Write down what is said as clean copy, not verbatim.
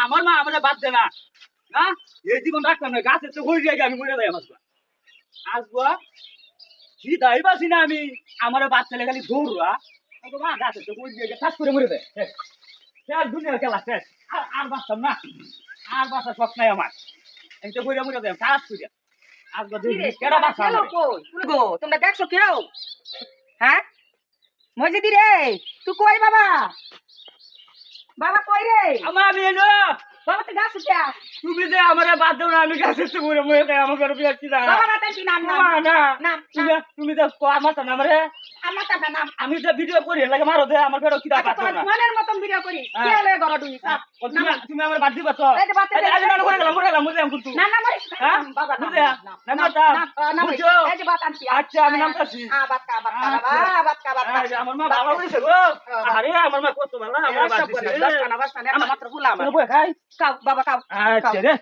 আমার মা আমারে বাদ দে না না এই জীবন রাখতাম না গাছের তো ঘুরে যাই আমি মরে যাই আমার আসবো কি দাই বাসি না আমি আমারে বাদ ছেলে খালি দৌড়া মা গাছের তো ঘুরে যাই ঠাস করে মরে দেয় শেষ দুনিয়ার খেলা শেষ আর বাঁচতাম না আর বাঁচার শখ নাই আমার আমি তো ঘুরে মরে দেয় ঠাস করে আসবো কেন বাঁচা গো তোমরা দেখছো কেউ হ্যাঁ মসজিদি রে তুই কই বাবা বাবা কই রে আমার আমি এলো বাবা তুই গাছ উঠে আস। তুমি যে আমারে বাদ দাও না আমি গাছের তো ঘুরে মরে দেয় আমার ঘরে বিয়াচ্ছি না বাবা না তাই নাম না নাম না নাম তুমি তো আমার তো না আমারে আমার তার নাম আমি যে ভিডিও করি লাগে মারো দে আমার ঘরে কিরা আচ্ছা, পাচ্ছ তোর না মনের মতন ভিডিও করিস কে হলে গড় দুই সাপ তুমি আমার বাদ দিবা তো এই যে বাদ দে, আজ না করে গেলাম মুজে আমি কিন্তু না না মরিস না। হ্যাঁ বাবা না মুজে না মাতা না বুঝছো এই যে বাত আনছি আচ্ছা আমি নামতাছি বাত কা বাবা আমার মা ভালো হইছে গো আরে আমার মা কত ভালো আমার বাদ দিছে বাস না মাত্র গুলাম বই খাই কাউ বাবা কাউ আচ্ছা রে